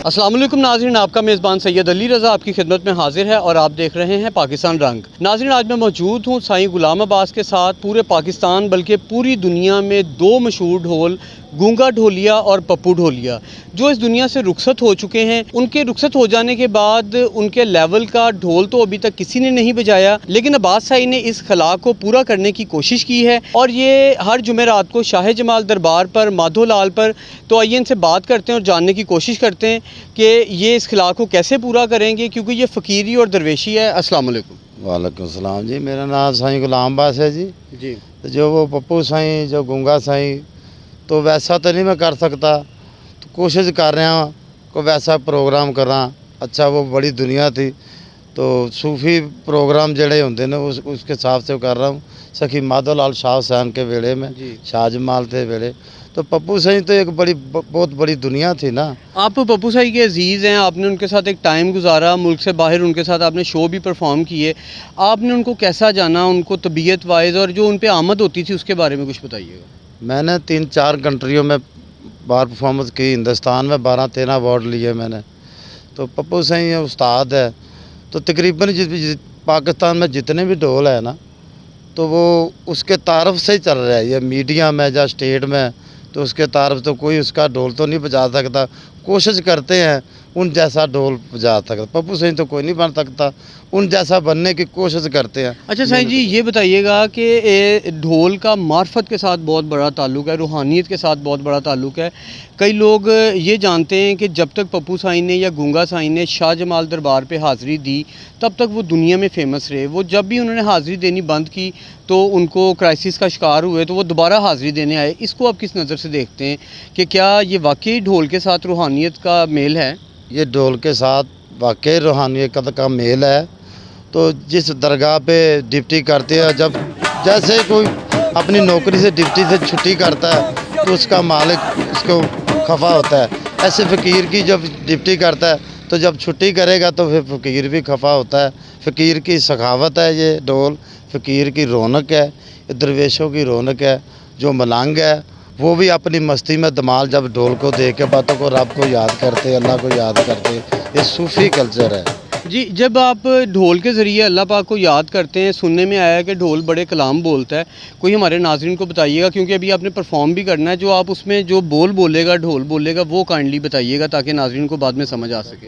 अस्सलाम वालेकुम नाज़रीन, आपका मेज़बान सैयद अली रज़ा आपकी खिदमत में हाजिर है और आप देख रहे हैं पाकिस्तान रंग। नाज़रीन, आज मैं मौजूद हूँ साईं गुलाम अब्बास के साथ। पूरे पाकिस्तान बल्कि पूरी दुनिया में दो मशहूर ढोल, गूंगा ढोलिया और पप्पू ढोलिया, जो इस दुनिया से रुखसत हो चुके हैं। उनके रुखसत हो जाने के बाद उनके लेवल का ढोल तो अभी तक किसी ने नहीं बजाया, लेकिन अब्बास साईं ने इस खला को पूरा करने की कोशिश की है और ये हर जुमेरात को शाह जमाल दरबार पर, माधो लाल पर। तो आइए इनसे बात करते हैं और जानने की कोशिश करते हैं कि ये इस खला को कैसे पूरा करेंगे, क्योंकि ये फ़कीरी और दरवेशी है। अस्सलाम वालेकुम। वालेकुम सलाम जी, मेरा नाम साईं गुलाम अब्बास है जी। तो जो वो पप्पू साईं, जो गूंगा साईं, तो वैसा तो नहीं मैं कर सकता, तो कोशिश कर रहा हूँ को वैसा प्रोग्राम करा। अच्छा, वो बड़ी दुनिया थी, तो सूफ़ी प्रोग्राम जड़े होंगे ने उसके हिसाब से कर रहा हूँ। सखी माधो लाल शाह हुसैन के वेले में, शाह जमाल थे वेले, तो पप्पू साईं तो एक बहुत बड़ी दुनिया थी ना। आप पप्पू साईं के अजीज़ हैं, आपने उनके साथ एक टाइम गुजारा, मुल्क से बाहर उनके साथ आपने शो भी परफॉर्म किए। आपने उनको कैसा जाना, उनको तबीयत वाइज और जो उन पे आमद होती थी उसके बारे में कुछ बताइएगा। मैंने 3-4 कंट्रियों में बार परफॉर्मेंस की। हिंदुस्तान में 12-13 अवार्ड लिए मैंने। तो पप्पू साईं उस्ताद है, तो तकरीबन पाकिस्तान में जितने भी ढोल है ना, तो वो उसके तारफ़ से ही चल रहा है। ये मीडिया में या स्टेट में, तो उसके तारफ़ तो कोई उसका ढोल तो नहीं बजा सकता। कोशिश करते हैं उन जैसा ढोल बजा सकता। पप्पू साईं तो कोई नहीं बन सकता, उन जैसा बनने की कोशिश करते हैं। अच्छा साईं जी, ये बताइएगा कि ढोल का मार्फत के साथ बहुत बड़ा ताल्लुक़ है, रूहानियत के साथ बहुत बड़ा ताल्लुक़ है। कई लोग ये जानते हैं कि जब तक पप्पू साईं ने या गूंगा साईं ने शाह जमाल दरबार पे हाज़िरी दी, तब तक वो दुनिया में फ़ेमस रहे। वो जब भी उन्होंने हाज़िरी देनी बंद की तो उनको क्राइसिस का शिकार हुए, तो वो दोबारा हाज़िरी देने आए। इसको आप किस नज़र से देखते हैं कि क्या ये वाकई ढोल के साथ रूहानियत का मेल है? ये ढोल के साथ वाकई रूहानियत का मेल है। तो जिस दरगाह पे ड्यूटी करते हैं, जब जैसे कोई अपनी नौकरी से ड्यूटी से छुट्टी करता है, तो उसका मालिक उसको खफा होता है। ऐसे फ़कीर की जब ड्यूटी करता है, तो जब छुट्टी करेगा तो फिर फ़कीर भी खफा होता है। फ़कीर की सखावत है ये ढोल, फ़कीर की रौनक है, ये दरवेशों की रौनक है। जो मलंग है वो भी अपनी मस्ती में धमाल जब ढोल को देख के बातों को रब को याद करते, अल्लाह को याद करते। ये सूफ़ी कल्चर है जी। जब आप ढोल के ज़रिए अल्लाह पाक को याद करते हैं, सुनने में आया है कि ढोल बड़े कलाम बोलता है। कोई हमारे नाज़रीन को बताइएगा, क्योंकि अभी आपने परफॉर्म भी करना है, जो आप उसमें जो बोल बोलेगा, ढोल बोलेगा, वो काइंडली बताइएगा ताकि नाज़रीन को बाद में समझ आ सके।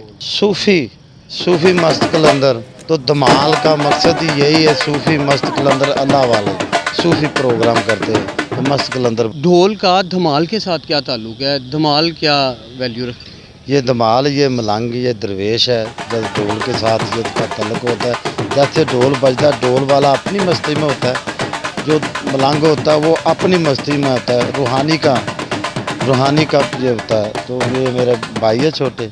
सूफ़ी मस्त कलंदर, तो धमाल का मकसद ही यही है। सूफ़ी मस्त कलंदर अल्लाह वाले सूफ़ी प्रोग्राम करते हैं, तो मस्त कलंदर। ढोल का धमाल के साथ क्या ताल्लुक़ है? धमाल क्या वैल्यू रखती है? ये धमाल, ये मलंग, ये दरवेश है। जब ढोल के साथ ये तल्लुक़ होता है, जैसे ढोल बजता है, ढोल वाला अपनी मस्ती में होता है, जो मलंग होता है वो अपनी मस्ती में होता है। रूहानी का ये होता है। तो ये मेरे भाई है छोटे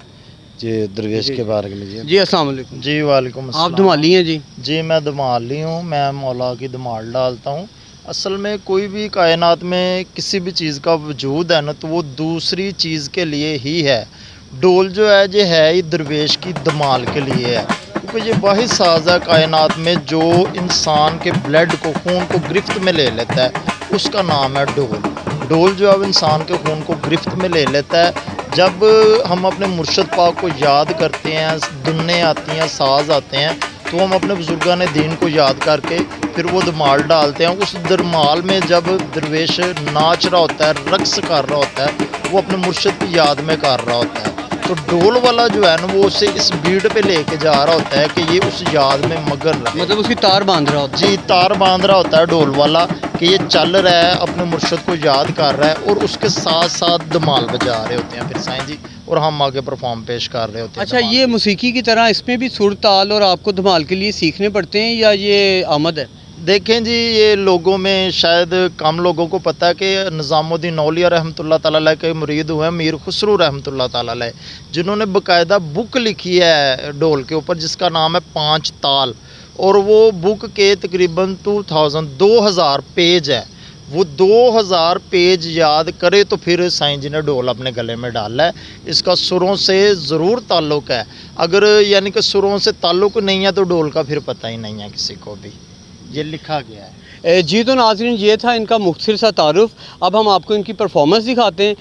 जी, दरवेश के बारे में जी। अस्सलाम वालेकुम। जी वालेकुम अस्सलाम। आप धमाली हैं जी? जी मैं धमाली हूँ, मैं मौला की धमाल डालता हूँ। असल में कोई भी कायनात में किसी भी चीज़ का वजूद है ना, तो वो दूसरी चीज़ के लिए ही है। ढोल जो है ये है ही दरवेश की धमाल के लिए है, क्योंकि ये वाहिद साज़ है कायनात में जो इंसान के ब्लड को, खून को गिरफ्त में ले लेता है, उसका नाम है ढोल। ढोल जो है इंसान के खून को गिरफ्त में ले लेता है। जब हम अपने मुर्शद पाक को याद करते हैं, धुनें आती हैं, साज आते हैं, तो हम अपने बुजुर्गान दीन को याद करके फिर वो धमाल डालते हैं। उस धमाल में जब दरवेश नाच रहा होता है, रक्स कर रहा होता है, वो अपने मुर्शद की याद में कर रहा होता है। तो ढोल वाला जो है ना, वो उसे इस बीट पे लेके जा रहा होता है कि ये उस याद में मगन रहे। मतलब उसकी तार बांध रहा होता है। जी, तार बांध रहा होता है ढोल वाला कि ये चल रहा है, अपने मुर्शद को याद कर रहा है, और उसके साथ साथ धमाल बजा रहे होते हैं फिर साईं जी, और हम आगे परफॉर्म पेश कर रहे होते हैं। अच्छा, ये मौसीकी की तरह इसमें भी सुर ताल और आपको धमाल के लिए सीखने पड़ते हैं या ये आमद है? देखें जी, ये लोगों में शायद कम लोगों को पता है कि निज़ामुद्दीन औलिया रहमतुल्लाह ताला अलैह के मुरीद हुए हैं मीर खुसरू रहमतुल्लाह ताला अलैह, जिन्होंने बाकायदा बुक लिखी है ढोल के ऊपर, जिसका नाम है 5 ताल। और वो बुक के तकरीबन 2000 पेज है। वो 2000 पेज याद करे तो फिर साईं जी ने ढोल अपने गले में डाला है। इसका सुरों से ज़रूर ताल्लुक़ है, अगर यानी कि सुरों से ताल्लुक़ नहीं है तो ढोल का फिर पता ही नहीं है किसी को भी, ये लिखा गया है। जी तो नाज़रीन, ये था इनका मुख्तसर सा तारुफ। अब हम आपको इनकी परफॉर्मेंस दिखाते हैं।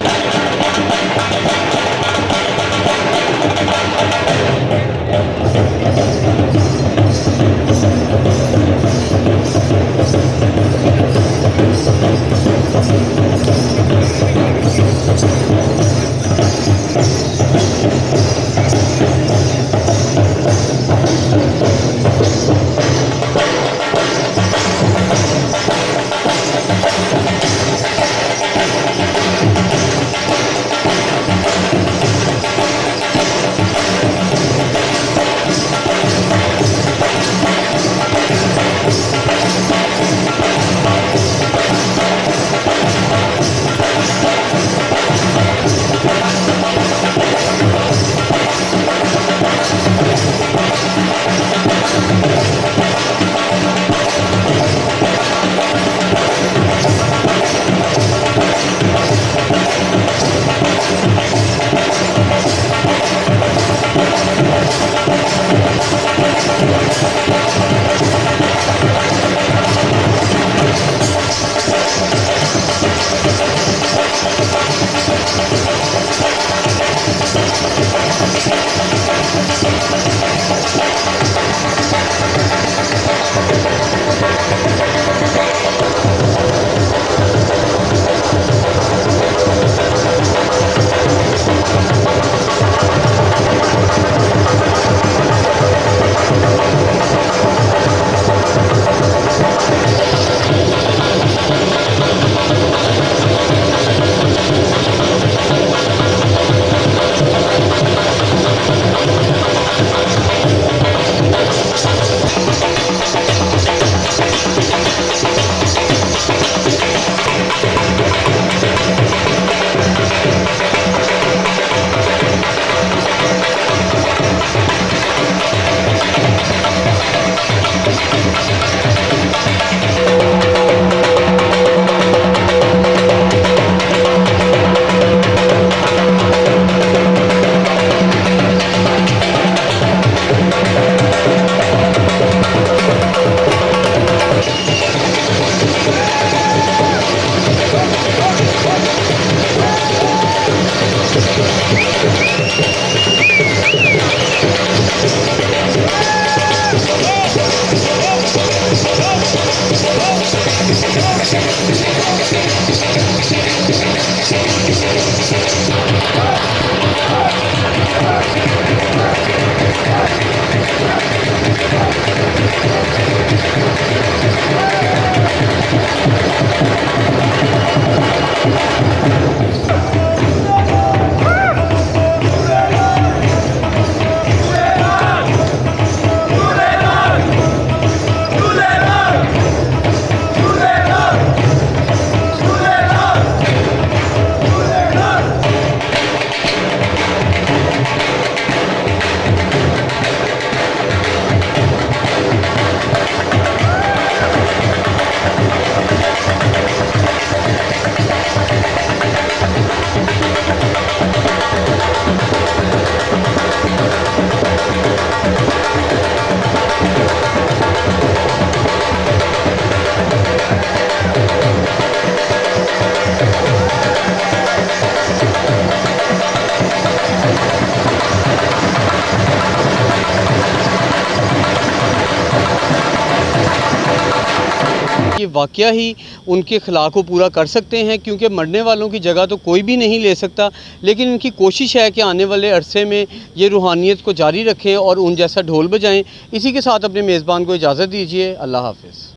ये वाक़या ही उनके अखलाक को पूरा कर सकते हैं, क्योंकि मरने वालों की जगह तो कोई भी नहीं ले सकता। लेकिन इनकी कोशिश है कि आने वाले अरसे में ये रूहानियत को जारी रखें और उन जैसा ढोल बजाएं। इसी के साथ अपने मेज़बान को इजाज़त दीजिए। अल्लाह हाफ़िज़।